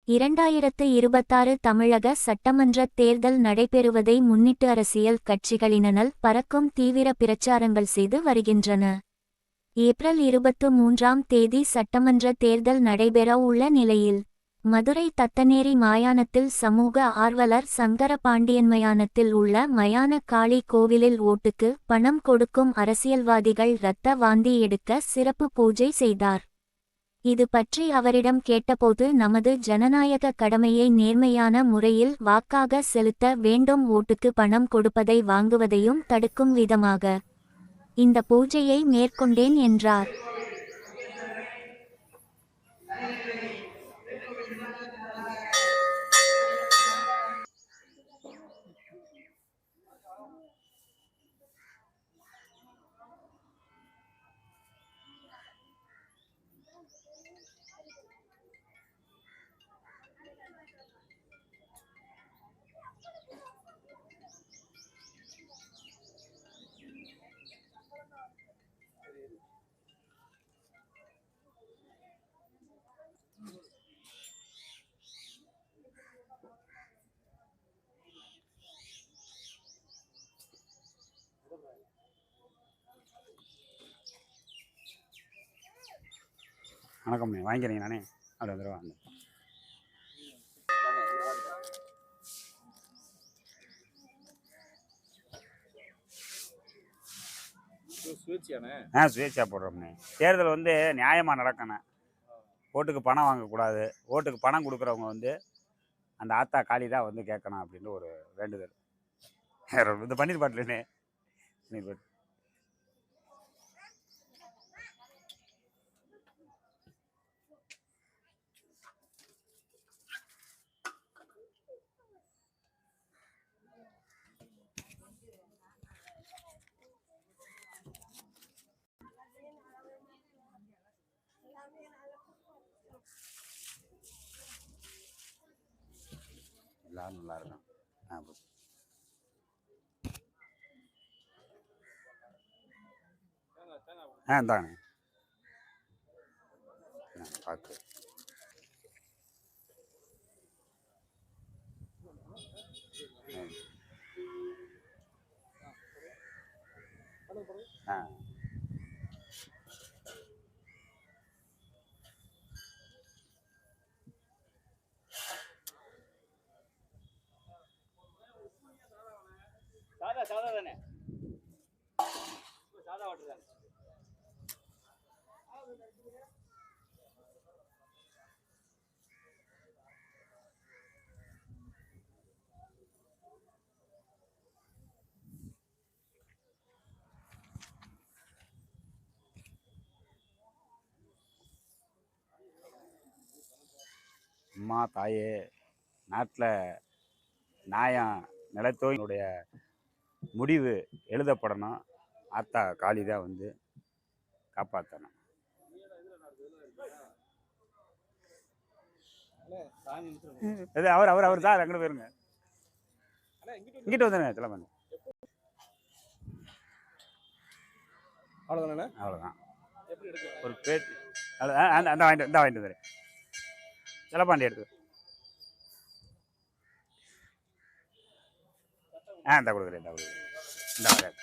2026 தமிழக சட்டமன்ற தேர்தல் நடைபெறுவதை முன்னிட்டு அரசியல் கட்சிகளினல் பறக்கும் தீவிர பிரச்சாரங்கள் செய்து வருகின்றன. ஏப்ரல் 23ஆம் தேதி சட்டமன்ற தேர்தல் நடைபெற உள்ள நிலையில் மதுரை தத்தநேரி மயானத்தில் சமூக ஆர்வலர் சங்கர பாண்டியன் மயானத்தில் உள்ள மயான காளி கோவிலில் ஓட்டுக்கு பணம் கொடுக்கும் அரசியல்வாதிகள் இரத்த வாந்தி எடுக்க சிறப்பு பூஜை செய்தார். இது பற்றி அவரிடம் கேட்டபோது நமது ஜனநாயக கடமையை நேர்மையான முறையில் வாக்காக செலுத்த வேண்டும், ஓட்டுக்கு பணம் கொடுப்பதை வாங்குவதையும் தடுக்கும் விதமாக இந்த பூஜையை மேற்கொண்டேன் என்றார். வணக்கம், வாங்கிக்கிறீங்க. நானே அப்படி வந்துடுவேன். சுயேட்சையாக போடுறோம்ண்ணே. தேர்தல் வந்து நியாயமாக நடக்கணும். ஓட்டுக்கு பணம் வாங்கக்கூடாது. ஓட்டுக்கு பணம் கொடுக்குறவங்க வந்து அந்த ஆத்தா காளி தான் வந்து கேட்கணும் அப்படின்னு ஒரு வேண்டுதல். இந்த பன்னீர் பாட்டிலுண்ணே, பன்னீர் பாட்டில். எல்லாரும் நல்லா இருக்கும். இந்தாங்க பார்த்து. சாதா தானே, சாதா வாட்டர் தானே. அம்மா தாயே, நாட்டில் நியாயம் நிலத்தோயினுடைய முடிவு எழுதப்படணும். ஆத்தா காளி தான் வந்து காப்பாற்றணும். அவர் தான் அங்கே போயிருங்க. இங்கிட்ட வந்துடுங்க தலைமை. அவ்வளோதான். ஒரு பேச்சு அந்த வாங்கிட்டு வந்துடுறேன். செலப்பாண்டி எடுத்து இந்த கொடுக்குறேன். இந்த வரேன்.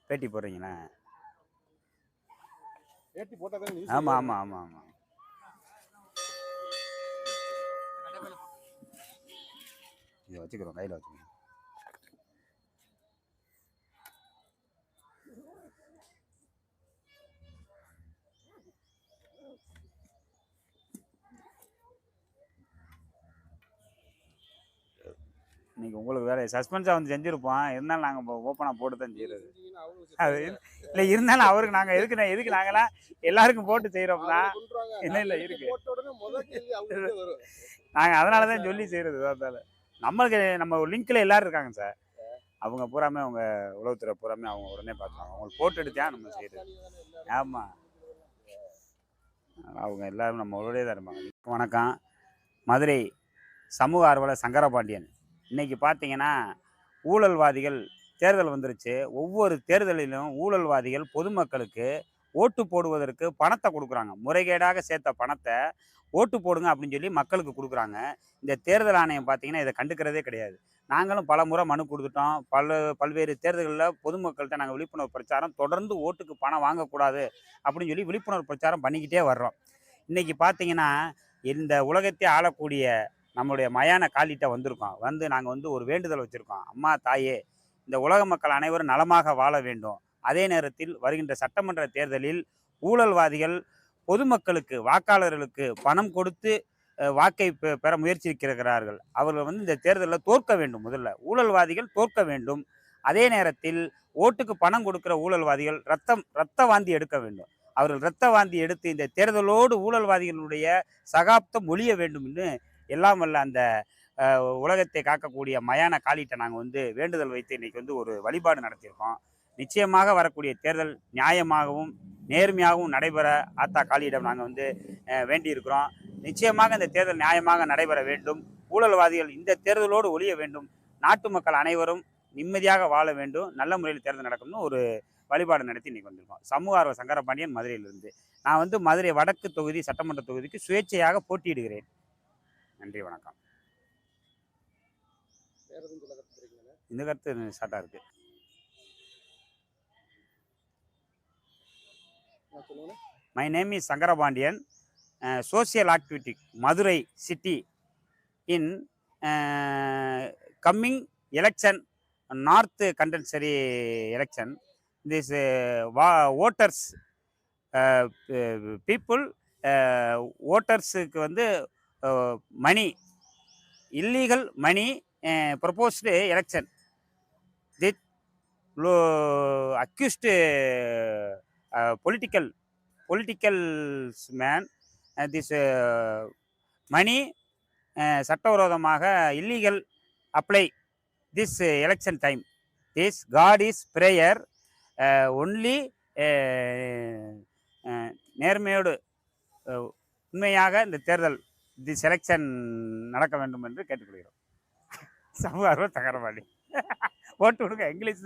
பேட்டி போடுறீங்களா? ஆமாம். இதை வச்சுக்கிறோம், கையில் வச்சுக்கிறோம். இன்னைக்கு உங்களுக்கு வேற சஸ்பென்ஸாக வந்து செஞ்சுருப்போம். இருந்தாலும் நாங்கள் ஓப்பனாக போட்டு தான் செய்கிறது. அது இல்லை, இருந்தாலும் அவருக்கு நாங்கள் எதுக்கு நாங்களாம் எல்லாருக்கும் போட்டு செய்கிறோம்னா இல்லை இருக்கு. நாங்கள் அதனால தான் சொல்லி செய்கிறது. அதால் நம்மளுக்கு நம்ம லிங்க்கில் எல்லோரும் இருக்காங்க சார். அவங்க பூராமே அவங்க உளவுத்துறை பூராமே அவங்க உடனே பார்த்துருவாங்க. அவங்களுக்கு போட்டு எடுத்தா நம்ம செய்கிறது. ஆமாம், அவங்க எல்லோரும் நம்மளோடே தான் இருப்பாங்க. வணக்கம். மதுரை சமூக ஆர்வலர் சங்கரபாண்டியன். இன்னைக்கு பார்த்தீங்கன்னா, ஊழல்வாதிகள் தேர்தல் வந்துருச்சு. ஒவ்வொரு தேர்தலிலும் ஊழல்வாதிகள் பொதுமக்களுக்கு ஓட்டு போடுவதற்கு பணத்த குடுக்குறாங்க. முறைகேடாக சேர்த்த பணத்த ஓட்டு போடுங்க அப்படின்னு சொல்லி மக்களுக்கு குடுக்குறாங்க. இந்த தேர்தல் ஆணையம் பார்த்தீங்கன்னா, இத கண்டுக்கிறதே கிடையாது. நாங்களும் பலமுறை மனு குடுத்துட்டோம். பல்வேறு தேர்தல்கள்ல பொதுமக்கள்ட்ட நாங்க விழிப்புணர்வு பிரச்சாரம் தொடர்ந்து ஓட்டுக்கு பணம் வாங்கக்கூடாது அப்படின்னு சொல்லி விழிப்புணர்வு பிரச்சாரம் பண்ணிக்கிட்டே வர்றோம். இன்னைக்கு பார்த்தீங்கன்னா, இந்த உலகத்தை ஆளக்கூடிய நம்முடைய மயான காலிட்ட வந்திருக்கோம். நாங்க ஒரு வேண்டுதல் வச்சிருக்கோம். அம்மா தாயே, இந்த உலக மக்கள் அனைவரும் நலமாக வாழ வேண்டும். அதே நேரத்தில் வருகின்ற சட்டமன்ற தேர்தலில் ஊழல்வாதிகள் பொதுமக்களுக்கு, வாக்காளர்களுக்கு பணம் கொடுத்து வாக்கை பெற முயற்சிக்கிறார்கள். அவர்கள் இந்த தேர்தலில் தோற்க வேண்டும். முதல்ல ஊழல்வாதிகள் தோற்க வேண்டும். அதே நேரத்தில் ஓட்டுக்கு பணம் கொடுக்கிற ஊழல்வாதிகள் ரத்த வாந்தி எடுக்க வேண்டும். அவர்கள் இரத்த வாந்தி எடுத்து இந்த தேர்தலோடு ஊழல்வாதிகளுடைய சகாப்தம் ஒழிய வேண்டும் என்று எல்லாம் வல்ல அந்த உலகத்தை காக்கக்கூடிய மயான காலிட்ட நாங்கள் வேண்டுதல் வைத்து இன்னைக்கு ஒரு வழிபாடு நடத்தியிருக்கோம். நிச்சயமாக வரக்கூடிய தேர்தல் நியாயமாகவும் நேர்மையாகவும் நடைபெற ஆத்தா காளியிடம் நாங்கள் வேண்டியிருக்கிறோம். நிச்சயமாக இந்த தேர்தல் நியாயமாக நடைபெற வேண்டும். ஊழல்வாதிகள் இந்த தேர்தலோடு ஒழிய வேண்டும். நாட்டு மக்கள் அனைவரும் நிம்மதியாக வாழ வேண்டும். நல்ல முறையில் தேர்தல் நடக்கணும்னு ஒரு வழிபாடு நடத்தி இன்னைக்கு வந்திருக்கோம். சமூக ஆர்வலர் சங்கரபாண்டியன், மதுரையிலிருந்து. நான் மதுரை வடக்கு தொகுதி சட்டமன்ற தொகுதிக்கு சுயேட்சையாக போட்டியிடுகிறேன். நன்றி, வணக்கம். இந்த கருத்து ஷார்ட்டாக இருக்கு. My name is Sangarabandian, social activity, Madurai city in coming election, North Contestatory election. This voters, people, votersக்கு money, illegal money proposed election. This accused political man, this money சட்டவிரோதமாக illegal apply this election time. This God is prayer only நேர்மையோடு உண்மையாக இந்த தேர்தல் this election நடக்க வேண்டும் என்று கேட்டுக்கொள்கிறோம். சமூக ஆர்வலர் சங்கரபாண்டி. ஓட்டு கொடுங்க. இங்கிலீஷ்